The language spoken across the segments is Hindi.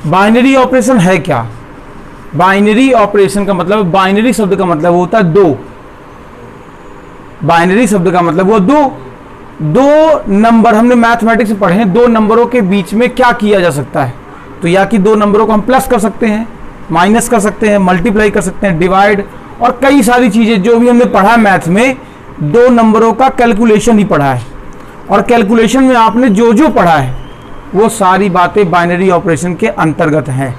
बाइनरी ऑपरेशन है क्या? बाइनरी ऑपरेशन का मतलब, बाइनरी शब्द का मतलब होता है दो। बाइनरी शब्द का मतलब वो दो नंबर, हमने मैथमेटिक्स में पढ़े हैं, दो नंबरों के बीच में क्या किया जा सकता है? तो या कि दो नंबरों को हम प्लस कर सकते हैं, माइनस कर सकते हैं, मल्टीप्लाई कर सकते हैं, डिवाइड, और कई सारी चीजें जो भी हमने पढ़ा मैथ में, दो नंबरों का कैलकुलेशन ही पढ़ा है। और कैलकुलेशन में आपने जो जो पढ़ा है वो सारी बातें बाइनरी ऑपरेशन के अंतर्गत हैं,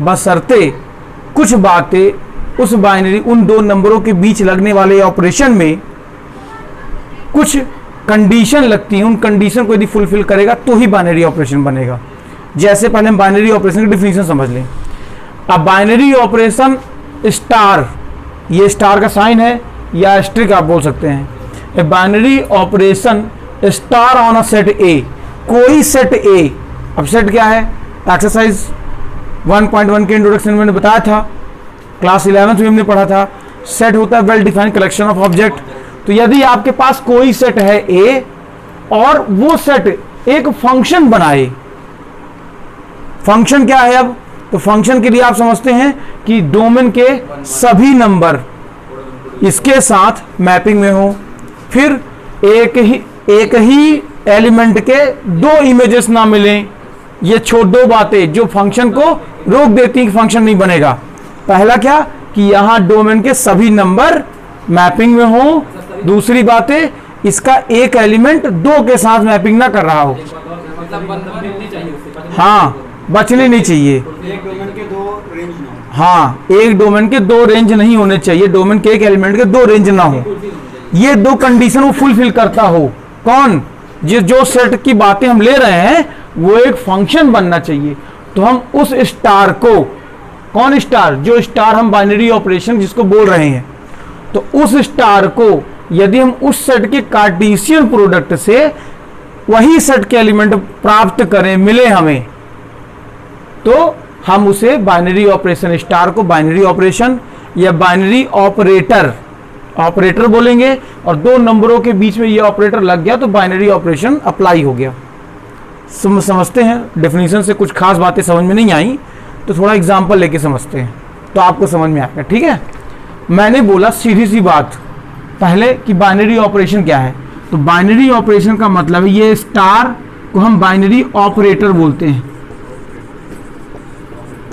बशर्ते कुछ बातें उस बाइनरी, उन दो नंबरों के बीच लगने वाले ऑपरेशन में कुछ कंडीशन लगती है, उन कंडीशन को यदि फुलफिल करेगा तो ही बाइनरी ऑपरेशन बनेगा। जैसे पहले हम बाइनरी ऑपरेशन की डिफिनीशन समझ लें। अब बाइनरी ऑपरेशन स्टार, ये स्टार का साइन है या एस्ट्रिक आप बोल सकते हैं। A binary operation star on a set ए, कोई सेट ए, अब सेट क्या है? एक्सरसाइज 1.1 के इंट्रोडक्शन में मैंने बताया था, क्लास 11th में हमने पढ़ा था। सेट होता है well defined collection of object. तो यदि आपके पास कोई सेट है ए और वो सेट एक फंक्शन बनाए, फंक्शन क्या है? अब तो फंक्शन के लिए आप समझते हैं कि डोमेन के सभी नंबर इसके साथ मैपिंग में हो, फिर एक ही एलिमेंट के दो इमेजेस ना मिलें। ये दो बातें जो फंक्शन को रोक देती हैं कि फंक्शन नहीं बनेगा। पहला क्या कि यहां डोमेन के सभी नंबर मैपिंग में हो, दूसरी बातें इसका एक एलिमेंट दो के साथ मैपिंग ना कर रहा हो, हाँ बचने नहीं चाहिए, एक डोमेन के दो रेंज ना हो, हाँ एक डोमेन के दो रेंज नहीं होने चाहिए, डोमेन के एक एलिमेंट के दो रेंज ना हो। ये दो कंडीशन वो फुलफिल करता हो। कौन? जो सेट की बातें हम ले रहे हैं वो एक फंक्शन बनना चाहिए। तो हम उस स्टार को, कौन स्टार? जो स्टार हम बाइनरी ऑपरेशन जिसको बोल रहे हैं, तो उस स्टार को यदि हम उस सेट के कार्टेशियन प्रोडक्ट से वही सेट के एलिमेंट प्राप्त करें, मिले हमें, तो हम उसे बाइनरी ऑपरेशन, स्टार को बाइनरी ऑपरेशन या बाइनरी ऑपरेटर बोलेंगे। और दो नंबरों के बीच में ये ऑपरेटर लग गया तो बाइनरी ऑपरेशन अप्लाई हो गया। समझते हैं? डेफिनेशन से कुछ खास बातें समझ में नहीं आई तो थोड़ा एग्जांपल लेके समझते हैं तो आपको समझ में आएगा। ठीक है, मैंने बोला सीधी सी बात पहले कि बाइनरी ऑपरेशन क्या है। तो बाइनरी ऑपरेशन का मतलब है ये स्टार को हम बाइनरी ऑपरेटर बोलते हैं।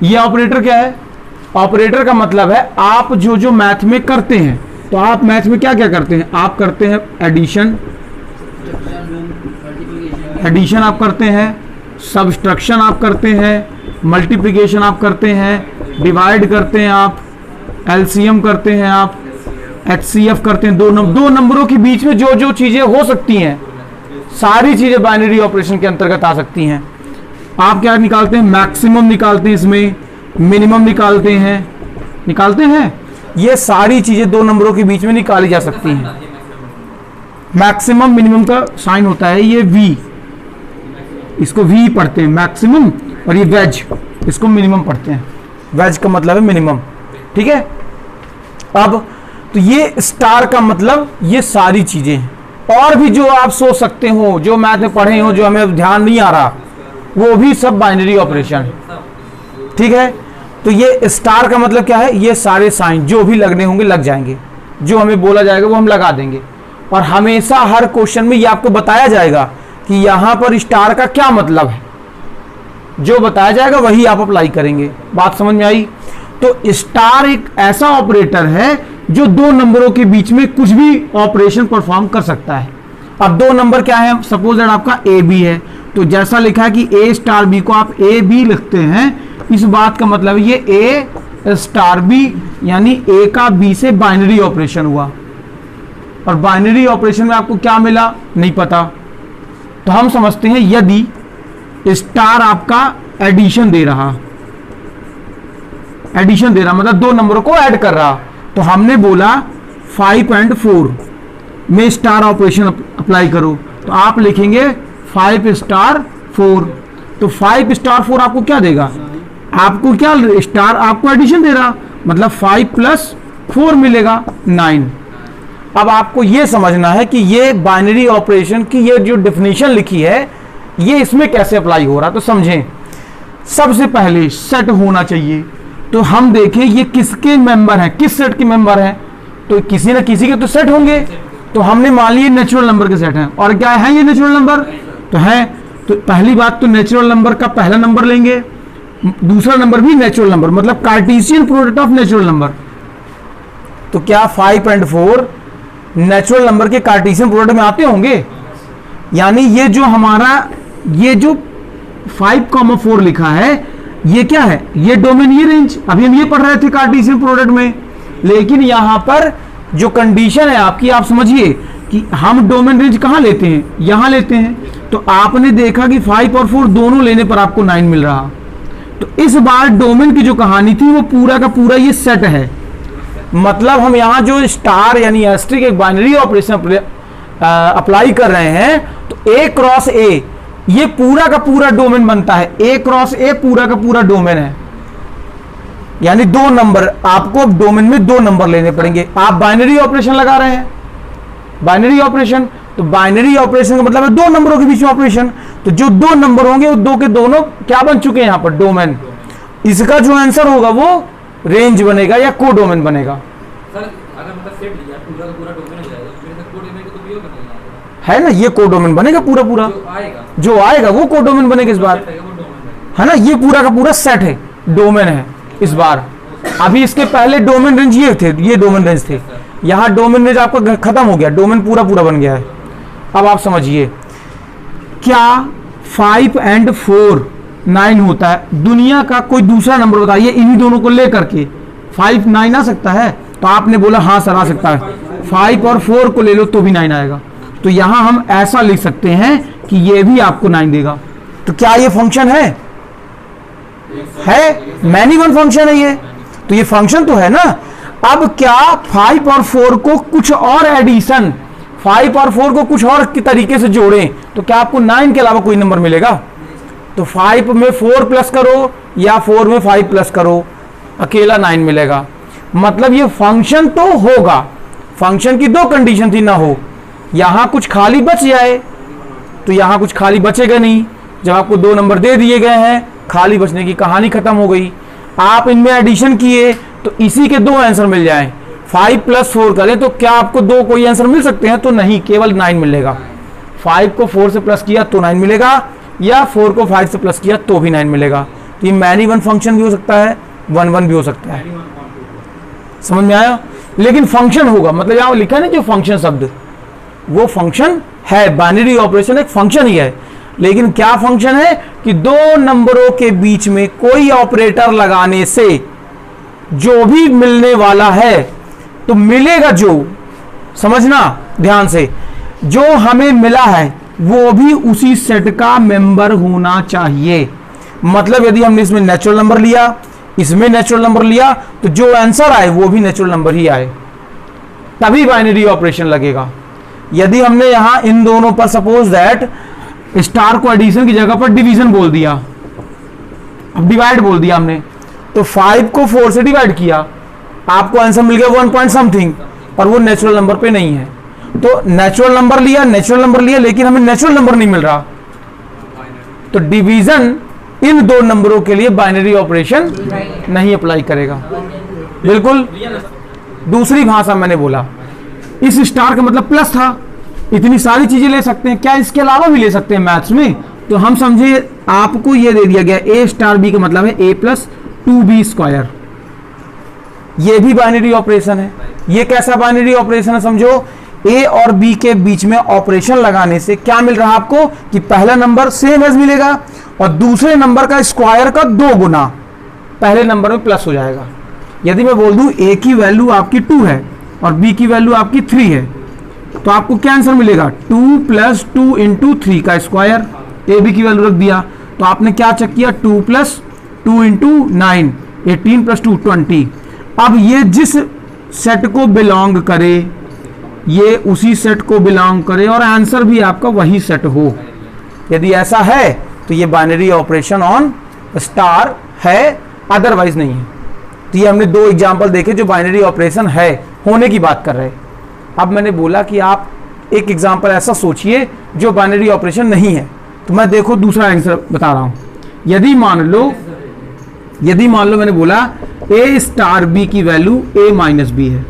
ये ऑपरेटर क्या है? ऑपरेटर का मतलब है आप जो जो मैथ में करते हैं, तो आप मैथ में क्या क्या करते हैं? आप करते हैं एडिशन आप करते हैं, सब्सट्रैक्शन आप करते हैं, मल्टीप्लिकेशन आप करते हैं, डिवाइड करते हैं आप, एलसीएम करते हैं आप, एचसीएफ करते हैं। दो नंबरों के बीच में जो जो चीजें हो सकती हैं सारी चीजें बाइनरी ऑपरेशन के अंतर्गत आ सकती हैं। आप क्या निकालते हैं? मैक्सिमम निकालते हैं, इसमें मिनिमम निकालते हैं। ये सारी चीजें दो नंबरों के बीच में निकाली जा सकती हैं। मैक्सिमम मिनिमम का साइन होता है ये वी, इसको वी पढ़ते हैं मैक्सिमम, और ये वेज, इसको मिनिमम पढ़ते हैं। वेज का मतलब है मिनिमम। ठीक है, अब तो ये स्टार का मतलब ये सारी चीजें हैं। और भी जो आप सोच सकते हो, जो मैथ में पढ़े हो, जो हमें ध्यान नहीं आ रहा, वो भी सब बाइनरी ऑपरेशन है। ठीक है, तो ये स्टार का मतलब क्या है? ये सारे साइन जो भी लगने होंगे लग जाएंगे, जो हमें बोला जाएगा वो हम लगा देंगे। और हमेशा हर क्वेश्चन में ये आपको बताया जाएगा कि यहां पर स्टार का क्या मतलब है। जो बताया जाएगा वही आप अप्लाई करेंगे। बात समझ में आई? तो स्टार एक ऐसा ऑपरेटर है जो दो नंबरों के बीच में कुछ भी ऑपरेशन परफॉर्म कर सकता है। अब दो नंबर क्या है? सपोज दैट आपका ए बी है, तो जैसा लिखा है कि ए स्टार बी को आप ए बी लिखते हैं, इस बात का मतलब ये ए स्टार बी यानी ए का बी से बाइनरी ऑपरेशन हुआ। और बाइनरी ऑपरेशन में आपको क्या मिला नहीं पता, तो हम समझते हैं यदि स्टार आपका एडिशन दे रहा मतलब दो नंबरों को ऐड कर रहा, तो हमने बोला 5 and 4 में स्टार ऑपरेशन अप्लाई करो, तो आप लिखेंगे 5 star 4। तो 5 star 4 आपको क्या देगा? आपको क्या स्टार आपको एडिशन दे रहा, मतलब 5 + 4 मिलेगा 9। अब आपको यह समझना है कि ये बाइनरी ऑपरेशन की ये जो डेफिनेशन लिखी है ये इसमें कैसे अप्लाई हो रहा। तो समझें, सबसे पहले सेट होना चाहिए। तो हम देखें ये किसके मेंबर हैं, किस सेट के मेंबर हैं, तो किसी ना किसी के तो सेट होंगे। तो हमने मान लिए नेचुरल नंबर के सेट हैं, और क्या है ये नेचुरल नंबर तो है। तो पहली बात तो नेचुरल नंबर का पहला नंबर लेंगे, दूसरा नंबर भी नेचुरल नंबर, मतलब Cartesian product of natural number. तो क्या 5 और 4 नेचुरल नंबर के कार्टेशियन प्रोडक्ट में आते होंगे? यानी ये जो हमारा ये जो 5,4 लिखा है ये क्या है, ये डोमेन, ये रेंज। अभी हम ये पढ़ रहे थे कार्टेशियन प्रोडक्ट में, लेकिन यहां पर जो कंडीशन है आपकी, आप समझिए कि हम डोमेन रेंज कहां लेते हैं, यहां लेते हैं। तो आपने देखा कि 5 और 4 दोनों लेने पर आपको 9 मिल रहा। तो इस बार डोमेन की जो कहानी थी वो पूरा का पूरा ये सेट है। मतलब हम यहां जो स्टार यानी एस्ट्रिक एक बाइनरी ऑपरेशन अप्लाई कर रहे हैं, तो ए क्रॉस ए ये पूरा का पूरा डोमेन बनता है। ए क्रॉस ए पूरा का पूरा डोमेन है, यानी 2 नंबर आपको डोमेन में 2 नंबर लेने पड़ेंगे। आप बाइनरी ऑपरेशन लगा रहे हैं, बाइनरी ऑपरेशन, तो बाइनरी ऑपरेशन का मतलब है 2 नंबरों के बीच में ऑपरेशन। तो जो 2 नंबर होंगे वो 2 के दोनों क्या बन चुके हैं यहां पर, डोमेन। इसका जो आंसर होगा वो रेंज बनेगा या को डोमेन बनेगा। सर अगर मतलब सेट लिया पूरा का पूरा डोमेन हो जाएगा, फिर को डोमेन को तो भी बनेगा, है ना, ये को डोमेन बनेगा पूरा पूरा, जो आएगा वो को डोमेन बनेगा इस बार, है ना। ये पूरा का पूरा सेट है, डोमेन है इस बार। अभी इसके पहले डोमेन रेंज ये थे, ये डोमेन रेंज थे, यहां डोमेन रेंज आपका खत्म हो गया, डोमेन पूरा पूरा बन गया है। अब आप समझिए क्या 5 और 4 9 होता है। दुनिया का कोई दूसरा नंबर बताइए इन्हीं दोनों को लेकर के 5 9 आ सकता है? तो आपने बोला हाँ सर आ सकता है। 5 और 4 को ले लो तो भी 9 आएगा। तो यहां हम ऐसा लिख सकते हैं कि ये भी आपको 9 देगा। तो क्या ये फंक्शन है मैनी वन फंक्शन है ये, तो ये फंक्शन तो है ना। अब क्या 5 और 4 को कुछ और एडिशन, 5 और 4 को कुछ और के तरीके से जोड़ें तो क्या आपको 9 के अलावा कोई नंबर मिलेगा? तो 5 में 4 प्लस करो या 4 में 5 प्लस करो, अकेला 9 मिलेगा। मतलब ये फंक्शन तो होगा। फंक्शन की 2 कंडीशन थी, ना हो यहां कुछ खाली बच जाए, तो यहां कुछ खाली बचेगा नहीं। जब आपको 2 नंबर दे दिए गए हैं, खाली बचने की कहानी खत्म हो गई। आप इनमें एडिशन किए तो इसी के 2 आंसर मिल जाएं। 5 + 4 करें तो क्या आपको 2 कोई आंसर मिल सकते हैं? तो नहीं, केवल 9 मिलेगा। 5 को 4 से प्लस किया तो 9 मिलेगा, या 4 को 5 से प्लस किया तो भी 9 मिलेगा। तो ये मैनी वन फंक्शन भी हो सकता है, 1 1 भी हो सकता है। समझ में आया? लेकिन फंक्शन होगा, मतलब यहां लिखा है ना जो फंक्शन शब्द, वो फंक्शन है। बाइनरी ऑपरेशन एक फंक्शन ही है, लेकिन क्या फंक्शन है कि 2 नंबरों के बीच में कोई ऑपरेटर लगाने से जो भी मिलने वाला है तो मिलेगा, जो समझना ध्यान से, जो हमें मिला है वो भी उसी सेट का मेंबर होना चाहिए। मतलब यदि हमने इसमें नेचुरल नंबर लिया, इसमें नेचुरल नंबर लिया, तो जो आंसर आए वो भी नेचुरल नंबर ही आए, तभी बाइनरी ऑपरेशन लगेगा। यदि हमने यहां इन दोनों पर सपोज दैट स्टार को एडिशन की जगह पर डिवीजन बोल दिया, अब डिवाइड बोल दिया हमने, तो 5 को 4 से डिवाइड किया, आपको आंसर मिल गया 1 पॉइंट समथिंग, और वो नेचुरल नंबर पे नहीं है। तो नेचुरल नंबर लिया, लेकिन हमें नेचुरल नंबर नहीं मिल रहा, तो डिवीजन इन 2 नंबरों के लिए बाइनरी ऑपरेशन नहीं अप्लाई करेगा। बिल्कुल दूसरी भाषा मैंने बोला, इस स्टार का मतलब प्लस था। इतनी सारी चीजें ले सकते हैं, क्या इसके अलावा भी ले सकते हैं मैथ्स में? तो हम समझे आपको ये दे दिया गया A * B का मतलब है A + 2B²। ये भी बाइनरी ऑपरेशन है। ये कैसा बाइनरी ऑपरेशन है समझो, A और B के बीच में ऑपरेशन लगाने से क्या मिल रहा है आपको कि पहला नंबर सेम एज मिलेगा और दूसरे नंबर का स्क्वायर का 2 गुना पहले नंबर में प्लस हो जाएगा। यदि मैं बोल दूं A की वैल्यू आपकी 2 है और B की वैल्यू आपकी 3 है, तो आपको क्या आंसर मिलेगा? 2 + 2 × 3 का स्क्वायर। ए बी की वैल्यू रख दिया, तो आपने क्या चेक किया? 2 + 2 × 9, 18 + 2 20। अब ये जिस सेट को बिलोंग करे, ये उसी सेट को बिलोंग करे और आंसर भी आपका वही सेट हो। यदि ऐसा है तो ये बाइनरी ऑपरेशन ऑन स्टार है, अदरवाइज नहीं है। तो ये हमने 2 एग्जाम्पल देखे जो बाइनरी ऑपरेशन है, होने की बात कर रहे हैं। अब मैंने बोला कि आप एक एग्जाम्पल ऐसा सोचिए जो बाइनरी ऑपरेशन नहीं है, तो मैं देखो दूसरा आंसर बता रहा हूं। यदि मान लो मैंने बोला a स्टार b की वैल्यू a माइनस बी है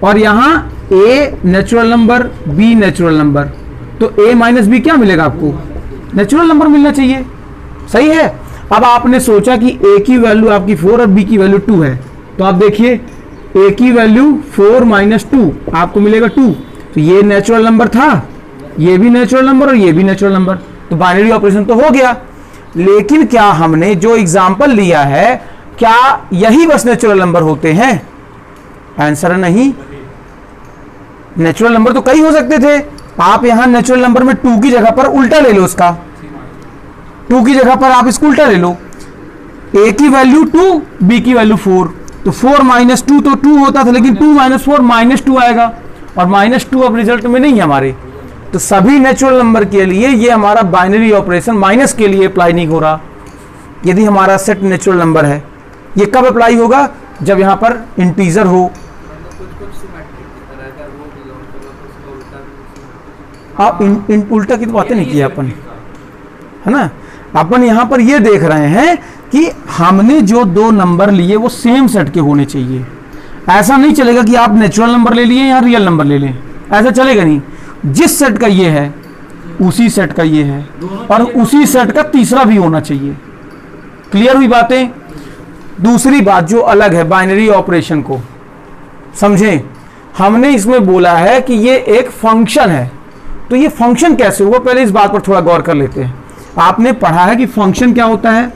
और यहां a natural number b natural number, तो a माइनस बी क्या मिलेगा आपको? नेचुरल नंबर मिलना चाहिए, सही है। अब आपने सोचा कि a की वैल्यू आपकी 4 और b की वैल्यू 2 है, तो आप देखिए a की वैल्यू 4 माइनस 2 आपको मिलेगा 2, तो ये नेचुरल नंबर था, ये भी नेचुरल नंबर और ये भी नेचुरल नंबर, तो बाइनरी ऑपरेशन तो हो गया। लेकिन क्या हमने जो एग्जाम्पल लिया है क्या यही बस नेचुरल नंबर होते हैं? आंसर नहीं, नेचुरल नंबर तो कई हो सकते थे। आप यहां नेचुरल नंबर में 2 की जगह पर उल्टा ले लो, उसका 2 की जगह पर आप इसको उल्टा ले लो, a की वैल्यू 2 b की वैल्यू 4, तो 4 माइनस 2 तो 2 होता था, लेकिन 2 माइनस 4 माइनस 2 आएगा और माइनस 2 अब रिजल्ट में नहीं है हमारे। तो सभी नेचुरल नंबर के लिए ये हमारा बाइनरी ऑपरेशन माइनस के लिए अप्लाई नहीं हो रहा। यदि हमारा सेट नेचुरल नंबर है, ये कब अप्लाई होगा? जब यहां पर इंटीजर हो। आप उल्टा की तो बातें नहीं की अपन, है ना। अपन यहां पर ये देख रहे हैं कि हमने जो 2 नंबर लिए वो सेम सेट के होने चाहिए। ऐसा नहीं चलेगा कि आप नेचुरल नंबर ले लिए या रियल नंबर ले लें, ऐसा चलेगा नहीं। जिस सेट का ये है उसी सेट का ये है और उसी सेट का तीसरा भी होना चाहिए। क्लियर हुई बातें? दूसरी बात जो अलग है बाइनरी ऑपरेशन को समझें, हमने इसमें बोला है कि ये एक फंक्शन है, तो ये फंक्शन कैसे हुआ पहले इस बात पर थोड़ा गौर कर लेते हैं। आपने पढ़ा है कि फंक्शन क्या होता है?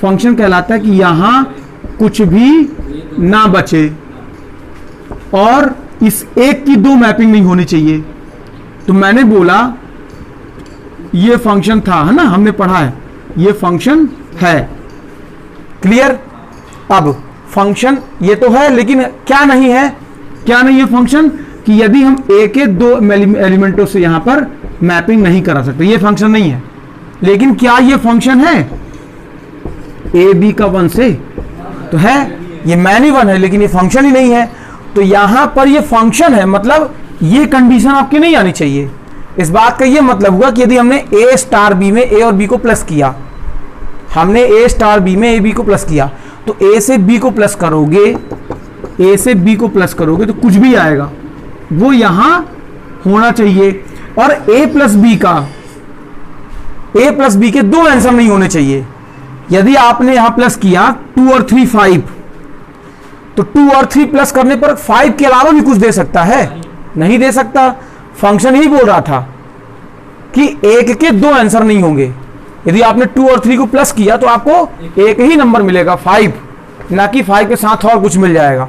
फंक्शन कहलाता है कि यहां कुछ भी ना बचे और इस एक की 2 मैपिंग नहीं होनी चाहिए। तो मैंने बोला ये फंक्शन था, है ना, हमने पढ़ा है ये फंक्शन है। क्लियर? अब फंक्शन ये तो है, लेकिन क्या नहीं है? क्या नहीं है फंक्शन? कि यदि हम a के 2 एलिमेंटों से यहां पर मैपिंग नहीं करा सकते, ये फंक्शन नहीं है। लेकिन क्या ये फंक्शन है? a b का 1 से तो है, ये मैनी 1 है, लेकिन ये फंक्शन ही नहीं है। तो यहां पर ये फंक्शन है, मतलब ये कंडीशन आपके नहीं आनी चाहिए। इस बात का ये मतलब हुआ कि यदि हमने a स्टार b में a और b को प्लस किया, हमने a स्टार b में a b को प्लस किया, तो a से b को प्लस करोगे, a से b को प्लस करोगे तो कुछ भी आएगा वो यहां होना चाहिए। और a प्लस b के 2 आंसर नहीं होने चाहिए। यदि आपने यहां प्लस किया 2 और 3 5, तो 2 और 3 प्लस करने पर 5 के अलावा भी कुछ दे सकता है? नहीं दे सकता। फंक्शन ही बोल रहा था कि 1 के 2 आंसर नहीं होंगे। यदि आपने 2 और 3 को प्लस किया तो आपको एक ही नंबर मिलेगा 5, ना कि 5 के साथ और कुछ मिल जाएगा।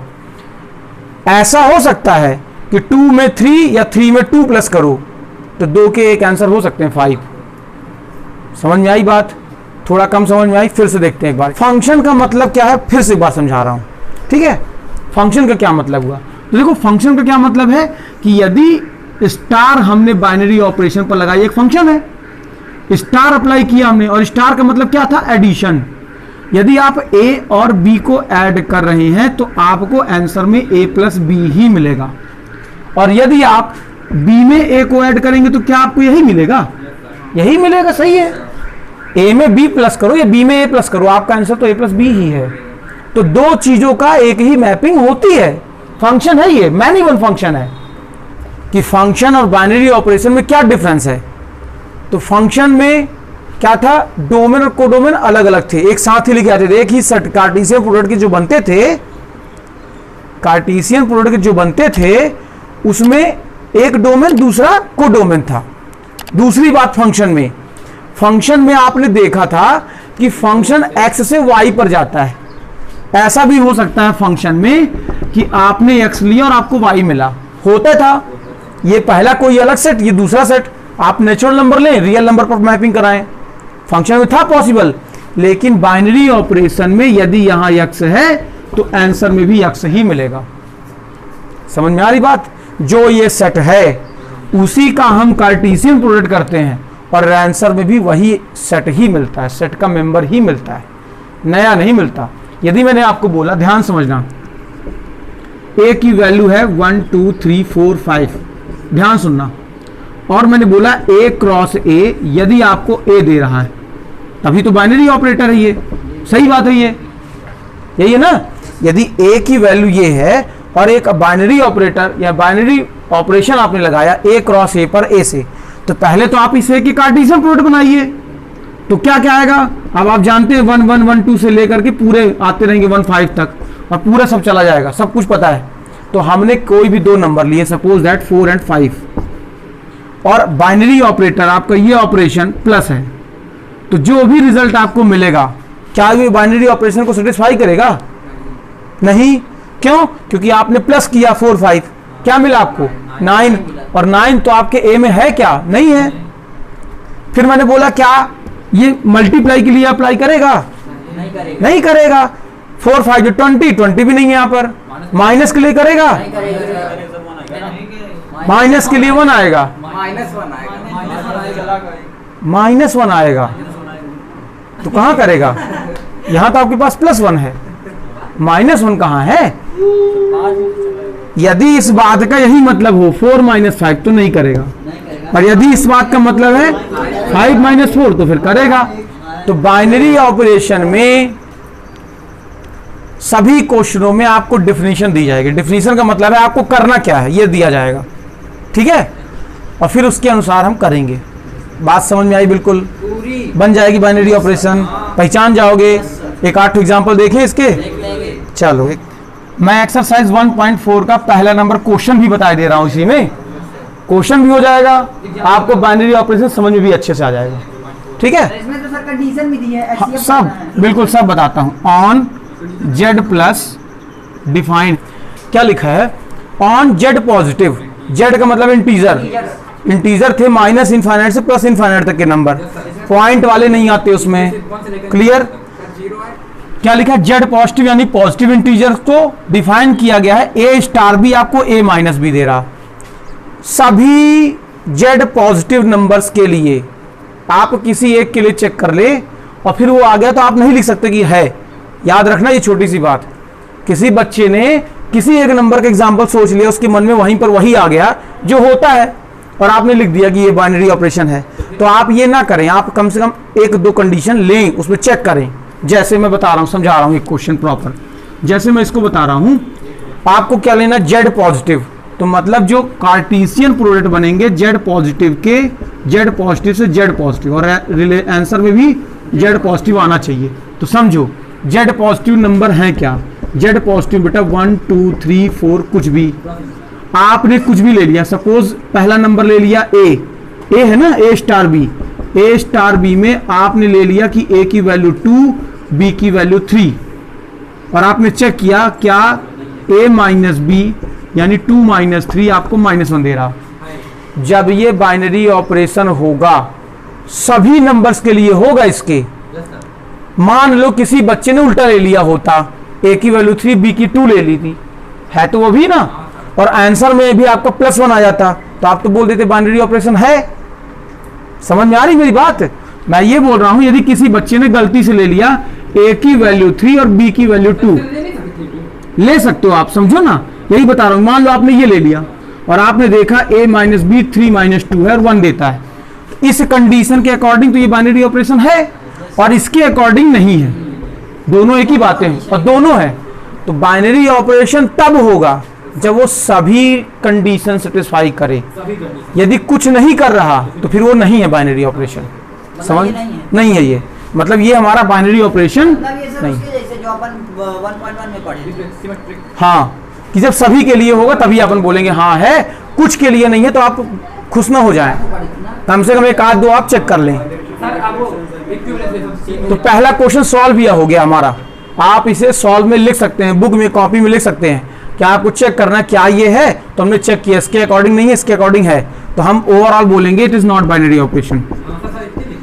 ऐसा हो सकता है कि 2 में 3 या 3 में 2 प्लस करो तो 2 के एक आंसर हो सकते हैं 5। समझ में आई बात? थोड़ा कम समझ में आई? फिर से देखते हैं एक बार। फंक्शन का मतलब क्या है फिर से एक बार समझा रहा हूं, ठीक है। फंक्शन का क्या मतलब हुआ? तो देखो फंक्शन का क्या मतलब है कि यदि स्टार हमने बाइनरी ऑपरेशन पर लगाई, एक फंक्शन है, स्टार अप्लाई किया हमने, और स्टार का मतलब क्या था? एडिशन। यदि आप a और b को ऐड कर रहे हैं तो आपको आंसर में a प्लस बी ही मिलेगा, और यदि आप b में a को ऐड करेंगे तो क्या आपको यही मिलेगा? यही मिलेगा, सही है। a में b प्लस करो या b में a प्लस करो, आपका आंसर तो a प्लस बी ही है। तो 2 चीजों का एक ही मैपिंग होती है। फंक्शन है ये, मैनी 1 फंक्शन है। कि फंक्शन और बाइनरी ऑपरेशन में क्या डिफरेंस है? तो फंक्शन में क्या था? डोमेन और कोडोमेन अलग अलग थे, एक साथ ही लिखे आते थे। एक ही सेट कार्टेशियन प्रोडक्ट के जो बनते थे, कार्टेशियन प्रोडक्ट जो बनते थे उसमें एक डोमेन दूसरा कोडोमेन था। दूसरी बात फंक्शन में आपने देखा था कि फंक्शन x से y पर जाता है। ऐसा भी हो सकता है फंक्शन में कि आपने x लिया और आपको y मिला, होता था। ये पहला कोई अलग सेट, ये दूसरा सेट। आप नेचुरल नंबर लें, रियल नंबर पर मैपिंग कराएं, फंक्शन में था पॉसिबल। लेकिन बाइनरी ऑपरेशन में यदि यहां x है तो आंसर में भी x ही मिलेगा। समझ में आ रही बात? जो ये सेट है उसी का हम कार्टेशियन प्रोडक्ट करते हैं और आंसर में भी वही सेट ही मिलता है, सेट का मेंबर ही मिलता है, नया नहीं मिलता। यदि मैंने आपको बोला, ध्यान समझना, a की वैल्यू है 1 2 3 4 5, ध्यान सुनना, और मैंने बोला a क्रॉस a, यदि आपको a दे रहा है तभी तो बाइनरी ऑपरेटर है ये। सही बात है ये, यही है ना। यदि ए की वैल्यू ये है और एक बाइनरी ऑपरेटर या बाइनरी ऑपरेशन आपने लगाया ए क्रॉस ए पर ए से, तो पहले तो आप इस ए की कार्टेशियन प्रोडक्ट बनाइए। तो क्या क्या आएगा, अब आप जानते हैं 1 1 1 2 से लेकर के पूरे आते रहेंगे 1 5 तक, और पूरा सब चला जाएगा, सब कुछ पता है। तो हमने कोई भी दो नंबर लिए, सपोज दैट 4 और 5, और बाइनरी ऑपरेटर आपका ये ऑपरेशन प्लस है, तो जो भी रिजल्ट आपको मिलेगा क्या ये बाइनरी ऑपरेशन को सेटिस्फाई करेगा? नहीं। क्यों? क्योंकि आपने प्लस किया 4 5, क्या मिला आपको? 9, और 9 तो आपके ए में है क्या? नहीं है। फिर मैंने बोला क्या ये मल्टीप्लाई के लिए अप्लाई करेगा? नहीं करेगा। 4 5 जो 20 भी नहीं है यहाँ पर। माइनस के लिए करेगा? माइनस के लिए 1 आएगा, -1 आएगा। तो कहां करेगा? यहां तो आपके पास +1 है, -1 कहां है? यदि इस बात का यही मतलब हो 4 - 5 तो नहीं करेगा, और यदि इस बात का मतलब है 5 - 4 तो फिर करेगा। तो बाइनरी ऑपरेशन में सभी क्वेश्चनों में आपको डेफिनेशन दी जाएगी। डेफिनेशन का मतलब है आपको करना क्या है ये दिया जाएगा, ठीक है, और फिर उसके अनुसार हम करेंगे। बात समझ में आई? बिल्कुल बन जाएगी बाइनरी ऑपरेशन, पहचान जाओगे। एक 8 एग्जांपल देखें इसके। चलो मैं एक्सरसाइज 1.4 का पहला नंबर क्वेश्चन भी बता दे रहा हूं, इसी में क्वेश्चन भी हो जाएगा, आपको बाइनरी ऑपरेशन समझ में भी अच्छे से आ जाएगा, ठीक है। इसमें तो सर कंडीशन भी दी है, हाँ, सब बिल्कुल सब बताता हूं। ऑन जेड प्लस डिफाइंड, क्या लिखा है? ऑन जेड पॉजिटिव, जेड का मतलब इंटीजर, इंटीजर थे -∞ से +∞ तक के नंबर, पॉइंट वाले नहीं आते उसमें। क्लियर? क्या लिखा है? जेड पॉजिटिव यानी पॉजिटिव इंटीजर को डिफाइन किया गया है। ए स्टार भी आपको ए माइनस भी दे रहा। सभी जेड पॉजिटिव नंबर्स के लिए आप किसी एक के लिए चेक कर ले, और फिर वो आ गया तो आप नहीं लिख सकते कि है। याद रखना ये छोटी सी बात। किसी बच्चे ने किसी एक नंबर का एग्जाम्पल सोच लिया, उसके मन में वहीं पर वही आ गया जो होता है, और आपने लिख दिया कि ये बाइनरी ऑपरेशन है। तो आप ये ना करें, आप कम से कम 1-2 कंडीशन लें, उसमें चेक करें। जैसे मैं बता रहा हूं, समझा रहा हूं एक क्वेश्चन प्रॉपर, जैसे मैं इसको बता रहा हूं। आपको क्या लेना? जेड पॉजिटिव, तो मतलब जो कार्टेशियन प्रोडक्ट बनेंगे जेड पॉजिटिव के, जेड पॉजिटिव से जेड पॉजिटिव, और आंसर में भी जेड पॉजिटिव आना चाहिए। तो समझो जेड पॉजिटिव नंबर है क्या? जेड पॉजिटिव बेटा 1 2 3 4 कुछ भी, आपने कुछ भी ले लिया। सपोज पहला नंबर ले लिया ए है ना, ए स्टार बी में आपने ले लिया कि ए की वैल्यू 2, बी की वैल्यू 3, और आपने चेक किया क्या a माइनस बी यानी 2 - 3 आपको -1 दे रहा। जब ये बाइनरी ऑपरेशन होगा सभी नंबर्स के लिए होगा इसके। मान लो किसी बच्चे ने उल्टा ले लिया होता, a की वैल्यू 3 बी की 2 ले ली थी, है तो वो भी ना, और आंसर में भी आपका +1 आ जाता, तो आप तो बोल देते बाइनरी ऑपरेशन है। समझ में आ रही मेरी बात? मैं ये बोल रहा हूं यदि किसी बच्चे ने गलती से ले लिया a की वैल्यू 3 और b की वैल्यू 2, ले सकते हो आप, समझो ना, यही बता रहा हूं। मान लो आपने ये ले लिया और आपने देखा a - b 3 - 2 है और 1 देता है, इस कंडीशन के अकॉर्डिंग तो ये बाइनरी ऑपरेशन है, और इसके अकॉर्डिंग नहीं है। दोनों एक ही बातें हैं और दोनों है। तो बाइनरी ऑपरेशन तब होगा जब वो सभी कंडीशन सेटिस्फाई करे। यदि कुछ नहीं कर रहा तो फिर वो नहीं है बाइनरी ऑपरेशन। समझ नहीं है ये, मतलब ये हमारा बाइनरी ऑपरेशन नहीं। जैसे जो अपन 1.1 में पढ़े, हाँ, कि जब सभी के लिए होगा तभी अपन बोलेंगे हाँ है, कुछ के लिए नहीं है तो आप खुश ना हो जाएं। कम से कम 1-2 आप चेक कर लें। तो पहला क्वेश्चन सॉल्व भी हो गया हमारा। आप इसे सॉल्व में लिख सकते हैं, बुक में कॉपी में लिख सकते हैं। क्या आपको चेक करना क्या ये है, तो हमने चेक किया, इसके अकॉर्डिंग नहीं है, इसके अकॉर्डिंग है, तो हम ओवरऑल बोलेंगे it is not binary operation.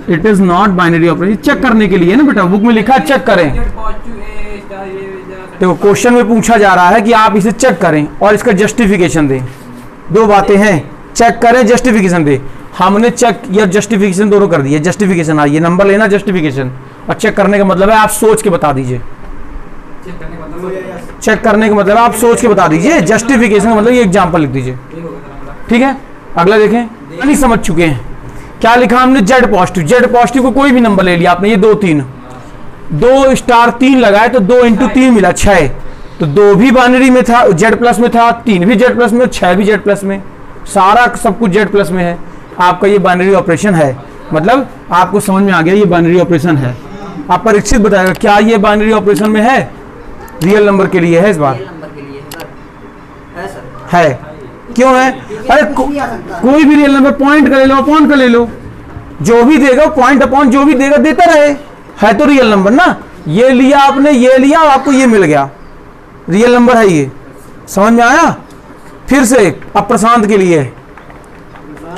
It is not binary operation. Check करने के लिए ना बेटा, बुक में लिखा है चेक करें। देखो क्वेश्चन में पूछा जा रहा है कि आप इसे चेक करें और इसका जस्टिफिकेशन दें। 2 बातें हैं, चेक करें, जस्टिफिकेशन दें। हमने चेक या जस्टिफिकेशन दोनों कर दिए। जस्टिफिकेशन आइए, नंबर लेना, जस्टिफिकेशन, और चेक करने का मतलब है आप सोच के बता दीजिए। चेक करने का मतलब आप सोच के बता दीजिए, जस्टिफिकेशन का मतलब ये एग्जांपल लिख दीजिए, ठीक है। अगला देखें, नहीं समझ चुके हैं क्या लिखा हमने, जेड पॉजिटिव। जेड पॉजिटिव को कोई भी नंबर ले लिया आपने, ये 2 3, 2 स्टार 3 लगाए तो 2 इंटू 3 मिला 6, तो 2 भी बाइनरी में था, जेड प्लस में था, 3 भी जेड प्लस में, 6 भी जेड प्लस में, सारा सब कुछ जेड प्लस में है। आपका ये बाइनरी ऑपरेशन है, मतलब आपको समझ में आ गया ये बाइनरी ऑपरेशन है। आप परीक्षित बताएगा क्या ये बाइनरी ऑपरेशन में है, रियल नंबर के लिए है इस बार, रियल नंबर के लिए है सर। है। क्यों है? अरे कोई भी रियल नंबर पॉइंट कर ले लो, अपॉन कर ले लो, जो भी देगा पॉइंट अपॉन जो भी देगा देता रहे, है तो रियल नंबर ना। ये लिया आपने, ये लिया और आपको ये मिल गया, रियल नंबर है ये। समझ में आया? फिर से अब प्रशांत के लिए,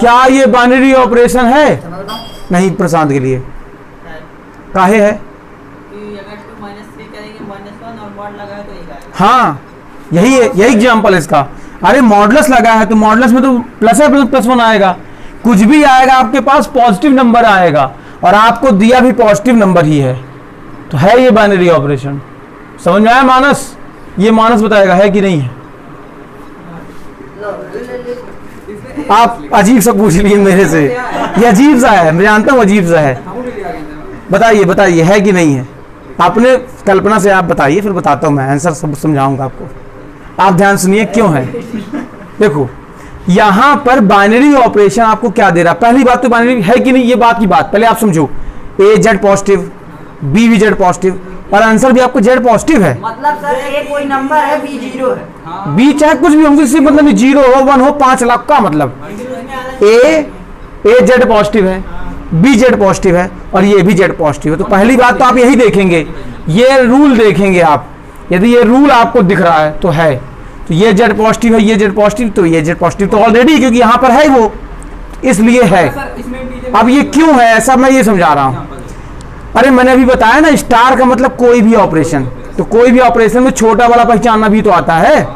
क्या ये बाइनरी ऑपरेशन है? नहीं, प्रशांत के लिए काहे है? हाँ, यही है, यही एग्जाम्पल है इसका। अरे मॉडुलस लगा है तो मॉडुलस में तो प्लस है, प्लस 1 आएगा, कुछ भी आएगा आपके पास पॉजिटिव नंबर आएगा, और आपको दिया भी पॉजिटिव नंबर ही है, तो है ये बाइनरी ऑपरेशन। समझ में आया मानस? ये मानस बताएगा है कि नहीं है। आप अजीब सा पूछ लिए मेरे से, ये अजीब सा है, मैं जानता हूँ अजीब सा है। बताइए बताइए है कि नहीं है, आपने कल्पना से आप बताइए, फिर बताता हूँ मैं आंसर, सब समझाऊंगा आपको। आप ध्यान सुनिए क्यों है। देखो यहां पर बाइनरी ऑपरेशन आपको क्या दे रहा है, पहली बात तो बाइनरी है कि नहीं ये बात की बात पहले आप समझो। ए जेड पॉजिटिव, बी भी जेड पॉजिटिव, और आंसर भी आपको जेड पॉजिटिव है। मतलब सर ए कोई नंबर है, बी 0 है। बी चाहे कुछ भी हो, इससे मतलब 0 हो 1 हो 5 लाख का मतलब, ए जेड पॉजिटिव है, बी जेड पॉजिटिव है, और ये भी जेड पॉजिटिव है। तो पहली बात तो आप यही देखेंगे, ये रूल देखेंगे आप, यदि ये रूल आपको दिख रहा है तो है, तो ये जेड पॉजिटिव है, ये जेड पॉजिटिव, तो ये जेड पॉजिटिव तो ऑलरेडी, क्योंकि यहां पर है वो, इसलिए है। अब ये क्यों है ऐसा मैं ये समझा रहा हूं। अरे मैंने अभी बताया ना, स्टार का मतलब कोई भी ऑपरेशन, तो कोई भी ऑपरेशन में छोटा बड़ा पहचानना भी तो आता है।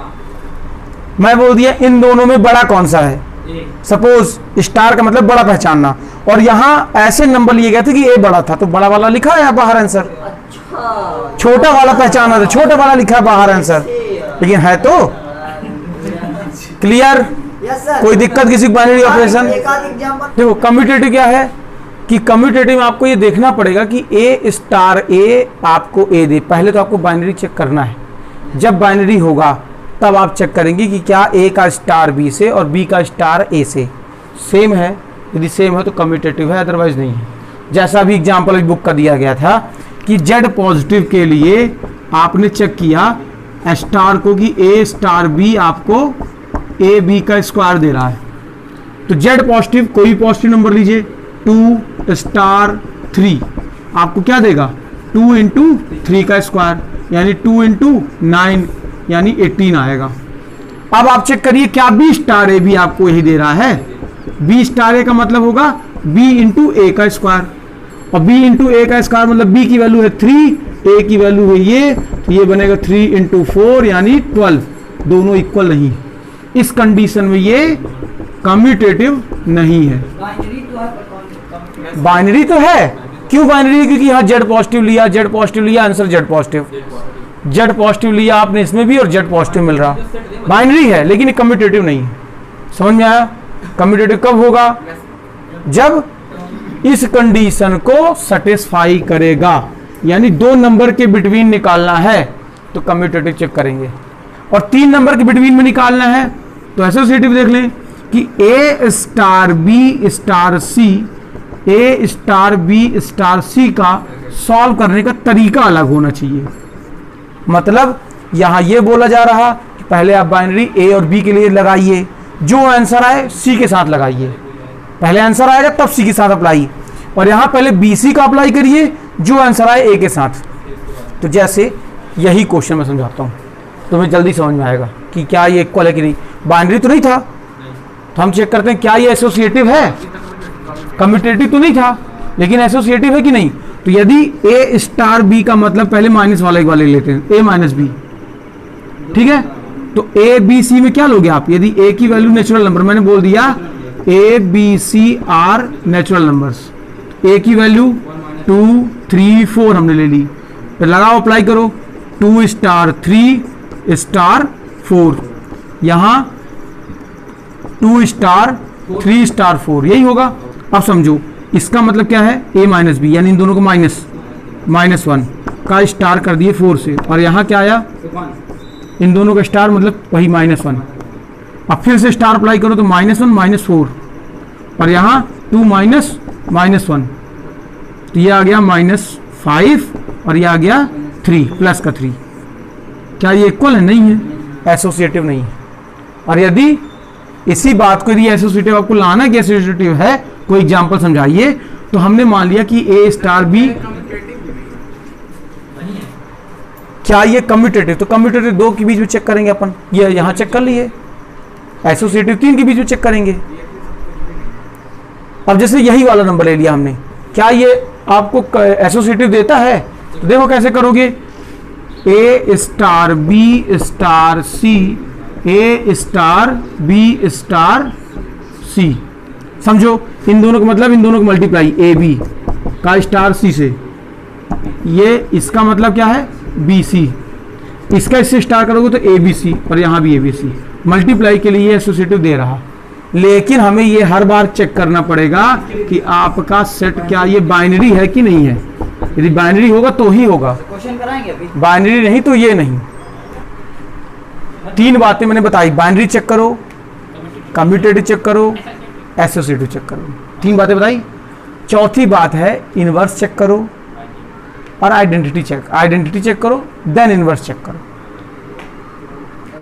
मैं बोल दिया इन दोनों में बड़ा कौन सा है, सपोज स्टार का मतलब बड़ा पहचानना, और यहां ऐसे नंबर लिए गए थे कि ए बड़ा था तो बड़ा वाला लिखा है बाहर आंसर, छोटा वाला पहचाना था, छोटा वाला लिखा है बाहर आंसर, लेकिन है तो क्लियर। कोई दिक्कत किसी बाइनरी ऑपरेशन? देखो कम्यूटेटिव क्या है कि कम्यूटेटिव में आपको ये देखना पड़ेगा कि ए स्टार ए आपको ए दे, पहले तो आपको बाइनरी चेक करना है। जब बाइनरी होगा तब आप चेक करेंगे कि क्या ए का स्टार बी से और बी का स्टार ए से सेम है, यदि सेम है तो कम्यूटेटिव है, अदरवाइज नहीं है। जैसा भी एग्जाम्पल बुक का दिया गया था कि जेड पॉजिटिव के लिए आपने चेक किया स्टार को कि ए स्टार बी आपको ए बी का स्क्वायर दे रहा है, तो जेड पॉजिटिव कोई पॉजिटिव नंबर लीजिए, 2 स्टार 3 आपको क्या देगा, 2 इंटू 3 का स्क्वायर यानी 2 इंटू 9 यानी 18 आएगा। अब आप चेक करिए क्या बी स्टार ए भी आपको यही दे रहा है, बी स्टार ए का मतलब होगा बी इंटू ए का स्क्वायर, और बी इंटू ए का स्क्वायर मतलब बी की वैल्यू है 3, ए की वैल्यू है ये, तो ये बनेगा 3 इंटू 4 यानी 12, दोनों इक्वल नहीं। इस कंडीशन में ये कम्यूटेटिव नहीं है। बाइनरी तो है, क्यों बाइनरी है, क्योंकि यहाँ जेड पॉजिटिव लिया, जेड पॉजिटिव लिया, answer Z positive, Z positive लिया आपने इसमें भी और जेड पॉजिटिव मिल रहा, बाइनरी है लेकिन ये कम्यूटेटिव नहीं है। समझ में आया? कम्यूटेटिव कब होगा, जब इस कंडीशन को सेटिस्फाई करेगा, यानी 2 नंबर के बिटवीन निकालना है तो कम्यूटेटिव चेक करेंगे, और 3 नंबर के बिटवीन में निकालना है तो एसोसिएटिव देख लें कि ए स्टार बी स्टार सी, ए स्टार बी स्टार सी का सॉल्व करने का तरीका अलग होना चाहिए। मतलब यहां ये बोला जा रहा कि पहले आप बाइनरी ए और बी के लिए लगाइए, जो आंसर आए सी के साथ लगाइए, पहले आंसर आएगा तब सी के साथ अप्लाई, और यहां पहले बी सी का अप्लाई करिए, जो आंसर आए ए के साथ। तो जैसे यही क्वेश्चन मैं समझाता हूं, तुम्हें जल्दी समझ में आएगा कि क्या ये इक्वल है कि नहीं। बाइनरी तो नहीं था, तो हम चेक करते हैं क्या ये एसोसिएटिव है, कम्यूटेटिव तो नहीं था लेकिन एसोसिएटिव है कि नहीं। तो यदि ए स्टार बी का मतलब पहले माइनस वाले एक वाले लेते हैं, ए माइनस बी, ठीक है, तो ए बी सी में क्या लोगे आप, यदि ए की वैल्यू नेचुरल नंबर, मैंने बोल दिया A B C are natural numbers, A की वैल्यू 2 3 4 हमने ले ली, फिर लगाओ अप्लाई करो 2 स्टार 3 स्टार 4, यहां 2 स्टार 3 स्टार 4 यही होगा। अब समझो इसका मतलब क्या है, a माइनस बी, यानी इन दोनों को माइनस 1 का स्टार कर दिए 4 से, और यहाँ क्या आया, इन दोनों का स्टार मतलब वही -1। अब फिर से स्टार अप्लाई करो तो -1 -4, और यहाँ 2 -1, तो ये आ गया -5 और ये आ गया 3 प्लस का 3। क्या ये इक्वल है? नहीं है, एसोसिएटिव नहीं है। और यदि इसी बात को यदि एसोसिएटिव आपको लाना कि एसोसिएटिव है, कोई एग्जांपल समझाइए, तो हमने मान लिया कि ए स्टार बी, क्या ये कम्यूटेटिव, तो कम्यूटेटिव 2 के बीच में चेक करेंगे अपन, ये यहाँ चेक कर लिए, एसोसिएटिव 3 के बीच में चेक करेंगे। अब जैसे यही वाला नंबर ले लिया हमने, क्या ये आपको एसोसिएटिव देता है? तो देखो कैसे करोगे, ए स्टार बी स्टार सी, ए स्टार बी स्टार सी, समझो इन दोनों का मतलब, इन दोनों को मल्टीप्लाई ए बी का स्टार सी से, ये इसका मतलब क्या है, बी सी, इसका इससे स्टार करोगे तो ए बी सी, और यहाँ भी ए बी सी, मल्टीप्लाई के लिए एसोसिएटिव दे रहा। लेकिन हमें ये हर बार चेक करना पड़ेगा कि आपका सेट क्या ये बाइनरी है कि नहीं है। यदि बाइनरी होगा तो ही होगा, क्वेश्चन कराएंगे अभी। बाइनरी नहीं तो ये नहीं। 3 बातें मैंने बताई, बाइनरी चेक करो, कम्यूटेटिव चेक करो, एसोसिएटिव चेक करो, 3 बातें बताई। चौथी बात है इनवर्स चेक करो और आइडेंटिटी चेक करो, देन इनवर्स चेक करो।